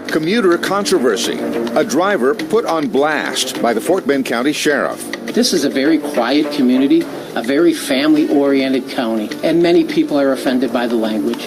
Commuter controversy. A driver put on blast by the Fort Bend County Sheriff. This is a very quiet community, a very family-oriented county, and many people are offended by the language.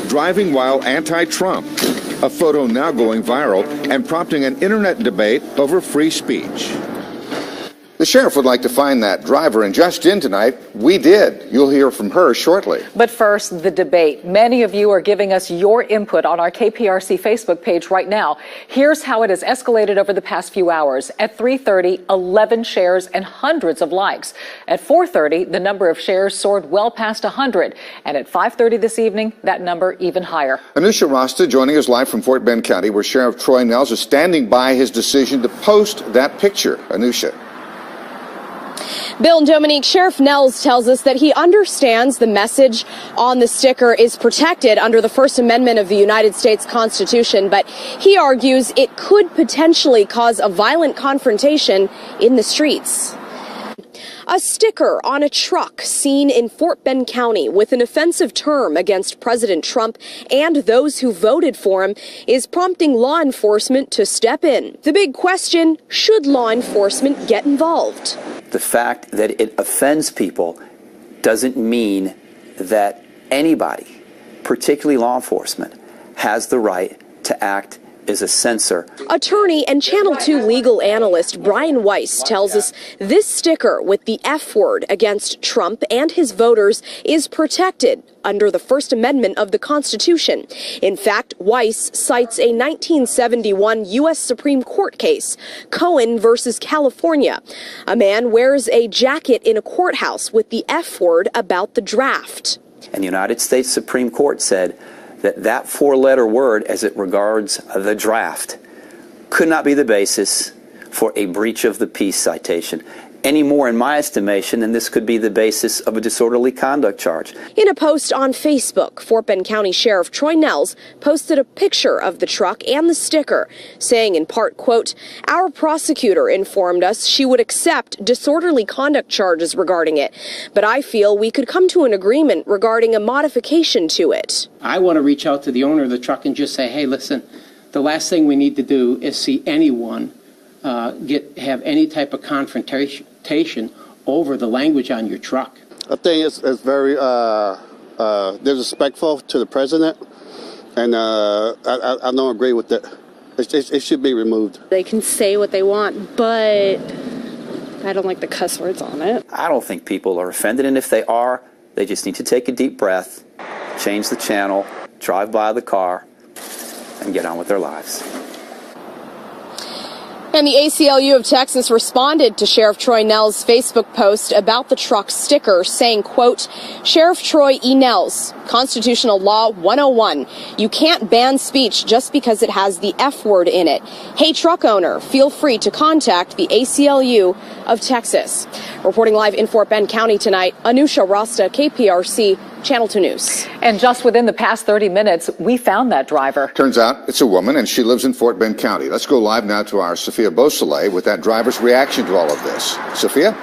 Driving while anti-Trump. A photo now going viral and prompting an internet debate over free speech. The sheriff would like to find that driver, and just in tonight, we did. You'll hear from her shortly. But first, the debate. Many of you are giving us your input on our KPRC Facebook page right now. Here's how it has escalated over the past few hours. At 3:30, 11 shares and hundreds of likes. At 4:30, the number of shares soared well past 100. And at 5:30 this evening, that number even higher. Anusha Rasta joining us live from Fort Bend County, where Sheriff Troy Nehls is standing by his decision to post that picture. Anusha. Bill and Dominique, Sheriff Nehls tells us that he understands the message on the sticker is protected under the First Amendment of the United States Constitution, but he argues it could potentially cause a violent confrontation in the streets. A sticker on a truck seen in Fort Bend County with an offensive term against President Trump and those who voted for him is prompting law enforcement to step in. The big question, should law enforcement get involved? The fact that it offends people doesn't mean that anybody, particularly law enforcement, has the right to act as a censor. Attorney and Channel 2 legal analyst Brian Weiss tells us this sticker with the F word against Trump and his voters is protected under the First Amendment of the Constitution. In fact, Weiss cites a 1971 U.S. Supreme Court case, Cohen versus California. A man wears a jacket in a courthouse with the F word about the draft. And the United States Supreme Court said that four-letter word, as it regards the draft, could not be the basis for a breach of the peace citation, any more, in my estimation, than this could be the basis of a disorderly conduct charge. In a post on Facebook, Fort Bend County Sheriff Troy Nehls posted a picture of the truck and the sticker, saying in part, quote, "Our prosecutor informed us she would accept disorderly conduct charges regarding it, but I feel we could come to an agreement regarding a modification to it." I want to reach out to the owner of the truck and just say, hey, listen, the last thing we need to do is see anyone have any type of confrontation over the language on your truck. I think it's very disrespectful to the president, and I don't agree with it. It should be removed. They can say what they want, but I don't like the cuss words on it. I don't think people are offended, and if they are, they just need to take a deep breath, change the channel, drive by the car, and get on with their lives. And the ACLU of Texas responded to Sheriff Troy Nehls' Facebook post about the truck sticker, saying, quote, "Sheriff Troy E. Nehls, Constitutional Law 101. You can't ban speech just because it has the F word in it. Hey, truck owner, feel free to contact the ACLU of Texas." Reporting live in Fort Bend County tonight, Anusha Rasta, KPRC, Channel 2 News. And just within the past 30 minutes, we found that driver. Turns out it's a woman, and she lives in Fort Bend County. Let's go live now to our Sophia Beausoleil with that driver's reaction to all of this. Sophia?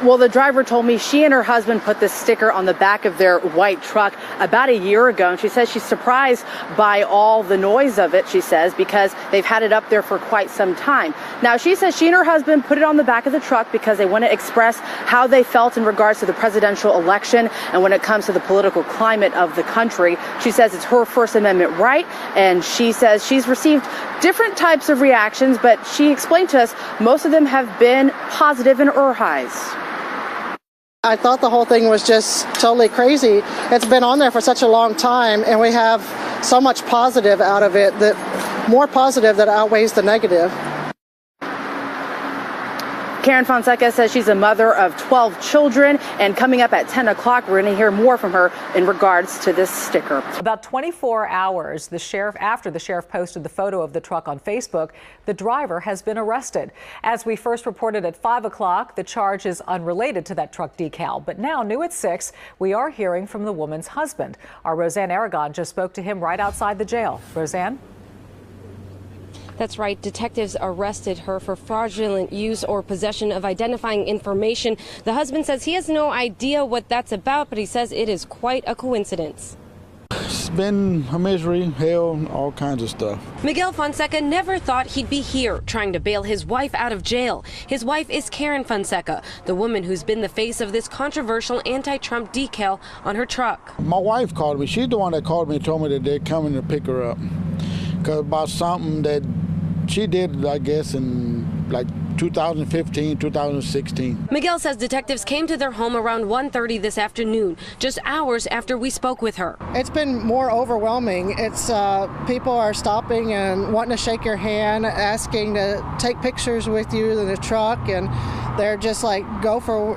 Well, the driver told me she and her husband put this sticker on the back of their white truck about a year ago. And she says she's surprised by all the noise of it, she says, because they've had it up there for quite some time. Now, she says she and her husband put it on the back of the truck because they want to express how they felt in regards to the presidential election and when it comes to the political climate of the country. She says it's her First Amendment right, and she says she's received different types of reactions, but she explained to us most of them have been positive in her eyes. I thought the whole thing was just totally crazy. It's been on there for such a long time, and we have so much positive out of it, that more positive that outweighs the negative. Karen Fonseca says she's a mother of 12 children, and coming up at 10 o'clock, we're going to hear more from her in regards to this sticker. About 24 hours after the sheriff posted the photo of the truck on Facebook, the driver has been arrested. As we first reported at 5 o'clock, the charge is unrelated to that truck decal. But now, new at 6, we are hearing from the woman's husband. Our Roseanne Aragon just spoke to him right outside the jail. Roseanne? That's right. Detectives arrested her for fraudulent use or possession of identifying information. The husband says he has no idea what that's about, but he says it is quite a coincidence. She's been a misery, hell, all kinds of stuff. Miguel Fonseca never thought he'd be here trying to bail his wife out of jail. His wife is Karen Fonseca, the woman who's been the face of this controversial anti-Trump decal on her truck. My wife called me. She's the one that called me and told me that they're coming to pick her up. Because about something that she did, I guess, in like 2015, 2016. Miguel says detectives came to their home around 1:30 this afternoon, just hours after we spoke with her. It's been more overwhelming. It's people are stopping and wanting to shake your hand, asking to take pictures with you in the truck, and they're just like, go for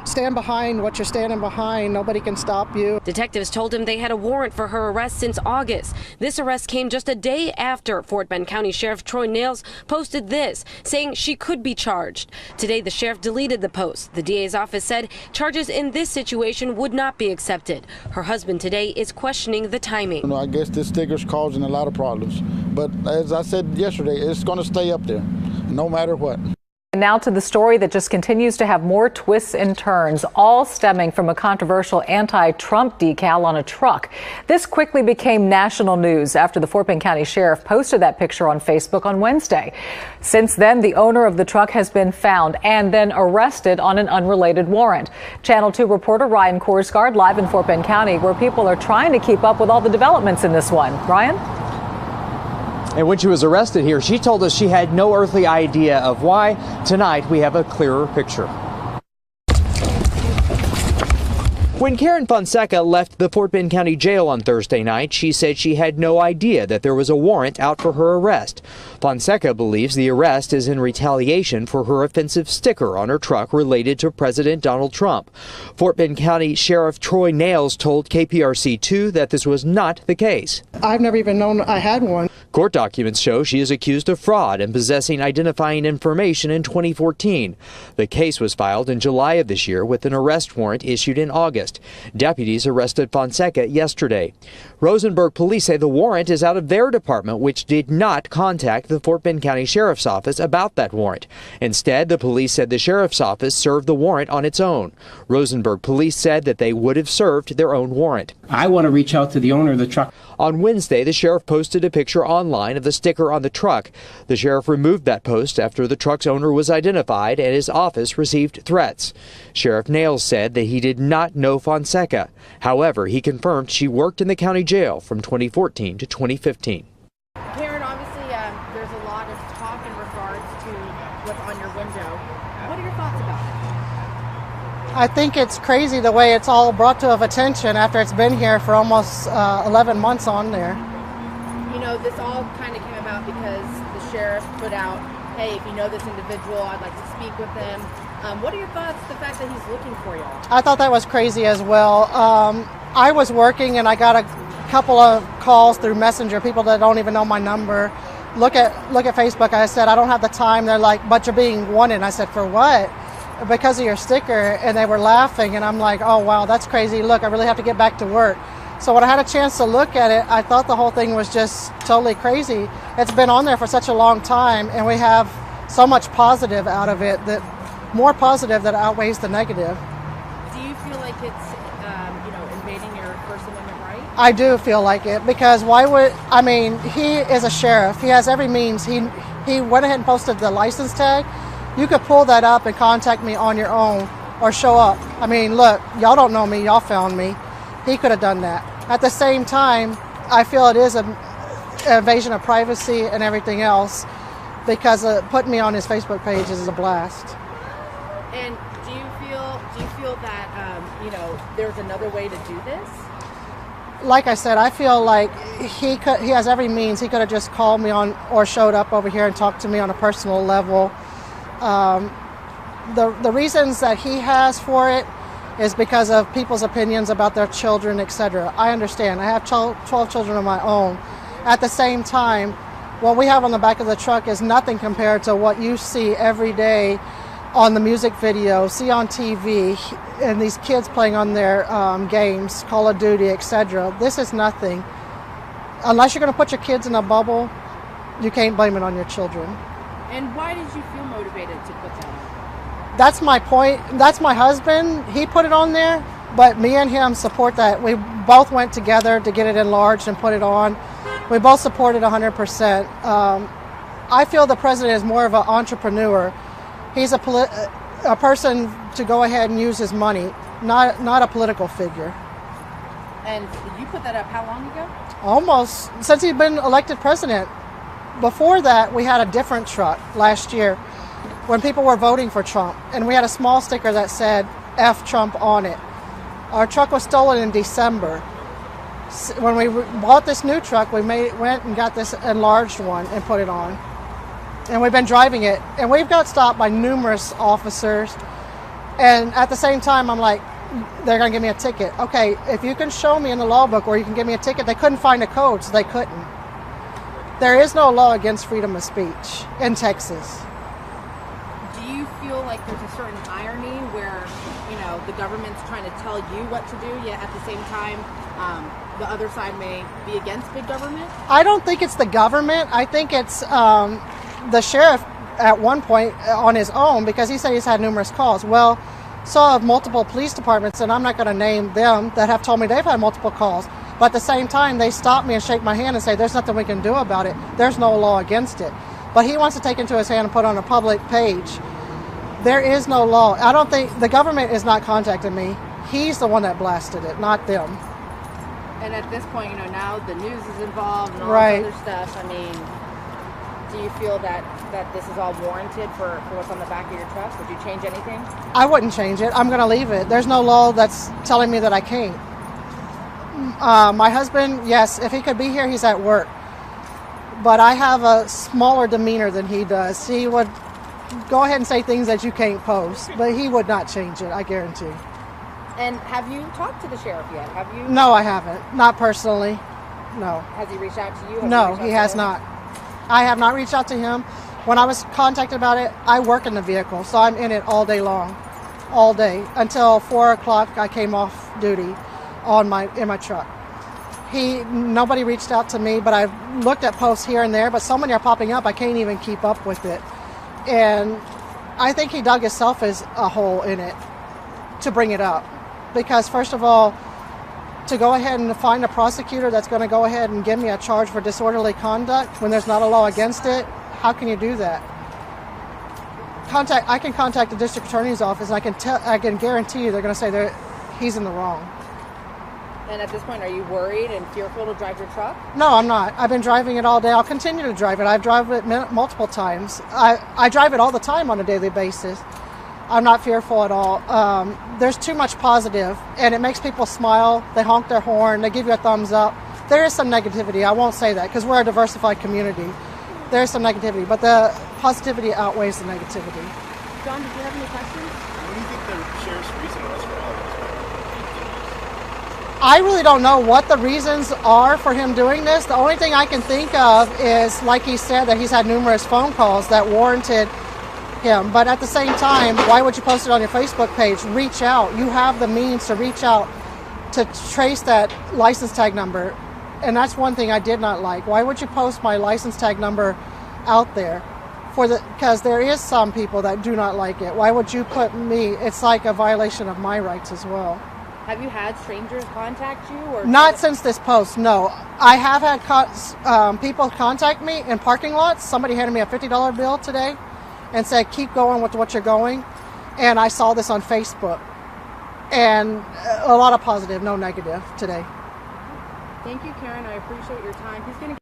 stand behind what you're standing behind. Nobody can stop you. Detectives told him they had a warrant for her arrest since August. This arrest came just a day after Fort Bend County Sheriff Troy Nehls posted this, saying she could be charged. Today, the sheriff deleted the post. The DA's office said charges in this situation would not be accepted. Her husband today is questioning the timing. I guess this sticker's causing a lot of problems. But as I said yesterday, it's going to stay up there, no matter what. And now to the story that just continues to have more twists and turns, all stemming from a controversial anti-Trump decal on a truck. This quickly became national news after the Fort Bend County Sheriff posted that picture on Facebook on Wednesday. Since then, the owner of the truck has been found and then arrested on an unrelated warrant. Channel 2 reporter Ryan Korsgaard live in Fort Bend County, where people are trying to keep up with all the developments in this one. Ryan? And when she was arrested here, she told us she had no earthly idea of why. Tonight, we have a clearer picture. When Karen Fonseca left the Fort Bend County Jail on Thursday night, she said she had no idea that there was a warrant out for her arrest. Fonseca believes the arrest is in retaliation for her offensive sticker on her truck related to President Donald Trump. Fort Bend County Sheriff Troy Nehls told KPRC2 that this was not the case. I've never even known I had one. Court documents show she is accused of fraud and possessing identifying information in 2014. The case was filed in July of this year with an arrest warrant issued in August. Deputies arrested Fonseca yesterday. Rosenberg police say the warrant is out of their department, which did not contact the Fort Bend County Sheriff's Office about that warrant. Instead, the police said the Sheriff's Office served the warrant on its own. Rosenberg police said that they would have served their own warrant. I want to reach out to the owner of the truck. On Wednesday, the sheriff posted a picture online of the sticker on the truck. The sheriff removed that post after the truck's owner was identified and his office received threats. Sheriff Nehls said that he did not know Fonseca. However, he confirmed she worked in the county jail from 2014 to 2015. Karen, obviously there's a lot of talk in regards to what's on your window. What are your thoughts about it? I think it's crazy the way it's all brought to attention after it's been here for almost 11 months on there. You know, this all kind of came about because the sheriff put out, hey, if you know this individual, I'd like to speak with them. What are your thoughts, the fact that he's looking for y'all? I thought that was crazy as well. I was working and I got a couple of calls through Messenger, people that don't even know my number. Look at Facebook. I said, I don't have the time. They're like, but you're being wanted. And I said, for what? Because of your sticker. And they were laughing and I'm like, oh wow, that's crazy. Look, I really have to get back to work. So when I had a chance to look at it, I thought the whole thing was just totally crazy. It's been on there for such a long time and we have so much positive out of it, that more positive that outweighs the negative. Do you feel like it's invading your First Amendment right? I do feel like it, because he is a sheriff. He has every means. He went ahead and posted the license tag. You could pull that up and contact me on your own or show up. I mean, look, y'all don't know me. Y'all found me. He could have done that. At the same time, I feel it is an invasion of privacy and everything else, because putting me on his Facebook page is a blast. And do you feel that there's another way to do this? Like I said, I feel like he has every means. He could have just called me on or showed up over here and talked to me on a personal level. The reasons that he has for it is because of people's opinions about their children, etc. I understand. I have 12 children of my own. At the same time, what we have on the back of the truck is nothing compared to what you see every day on the music video, see on TV, and these kids playing on their games, Call of Duty, etc. This is nothing. Unless you're going to put your kids in a bubble, you can't blame it on your children. And why did you feel motivated to put that on? That's my point. That's my husband. He put it on there, but me and him support that. We both went together to get it enlarged and put it on. We both supported 100%. I feel the president is more of an entrepreneur. He's a person to go ahead and use his money, not a political figure. And you put that up how long ago? Almost since he's been elected president. Before that, we had a different truck last year when people were voting for Trump, and we had a small sticker that said F Trump on it. Our truck was stolen in December. When we bought this new truck, we went and got this enlarged one and put it on. And we've been driving it, and we've got stopped by numerous officers. And at the same time, I'm like, they're going to give me a ticket. Okay, if you can show me in the law book where you can give me a ticket, they couldn't find a code, so they couldn't. There is no law against freedom of speech in Texas. Do you feel like there's a certain irony where, you know, the government's trying to tell you what to do, yet at the same time, the other side may be against big government? I don't think it's the government. I think it's the sheriff at one point on his own, because he said he's had numerous calls. Well, so have multiple police departments, and I'm not going to name them, that have told me they've had multiple calls. But at the same time, they stop me and shake my hand and say, there's nothing we can do about it. There's no law against it. But he wants to take it into his hand and put it on a public page. There is no law. I don't think, the government is not contacting me. He's the one that blasted it, not them. And at this point, you know, now the news is involved and all Right. this other stuff. I mean, do you feel that this is all warranted for what's on the back of your truck? Would you change anything? I wouldn't change it. I'm going to leave it. There's no law that's telling me that I can't. My husband, yes, if he could be here, he's at work. But I have a smaller demeanor than he does. He would go ahead and say things that you can't post, but he would not change it, I guarantee. And have you talked to the sheriff yet? Have you? No, I haven't. Not personally. No. Has he reached out to you? Have No, you reached out he to has him? not. I have not reached out to him. When I was contacted about it, I work in the vehicle, so I'm in it all day long. All day. Until 4 o'clock, I came off duty in my truck. Nobody reached out to me, but I've looked at posts here and there, but so many are popping up, I can't even keep up with it. And I think he dug himself as a hole in it to bring it up. Because first of all, to go ahead and find a prosecutor that's going to go ahead and give me a charge for disorderly conduct when there's not a law against it, how can you do that? I can contact the district attorney's office, and I can guarantee you they're going to say he's in the wrong. And at this point, are you worried and fearful to drive your truck? No, I'm not. I've been driving it all day. I'll continue to drive it. I've driven it multiple times. I drive it all the time on a daily basis. I'm not fearful at all. There's too much positive, and it makes people smile. They honk their horn. They give you a thumbs up. There is some negativity. I won't say that because we're a diversified community. There's some negativity, but the positivity outweighs the negativity. John, did you have any questions? What do you think the sheriff's reason was for all of this? I really don't know what the reasons are for him doing this. The only thing I can think of is, like he said, that he's had numerous phone calls that warranted him. But at the same time, why would you post it on your Facebook page? Reach out. You have the means to reach out to trace that license tag number. And that's one thing I did not like. Why would you post my license tag number out there? Because there is some people that do not like it. Why would you put me? It's like a violation of my rights as well. Have you had strangers contact you? Or Not since this post, no. I have had people contact me in parking lots. Somebody handed me a $50 bill today and said, keep going with what you're going. And I saw this on Facebook. And a lot of positive, no negative today. Thank you, Karen. I appreciate your time. He's going to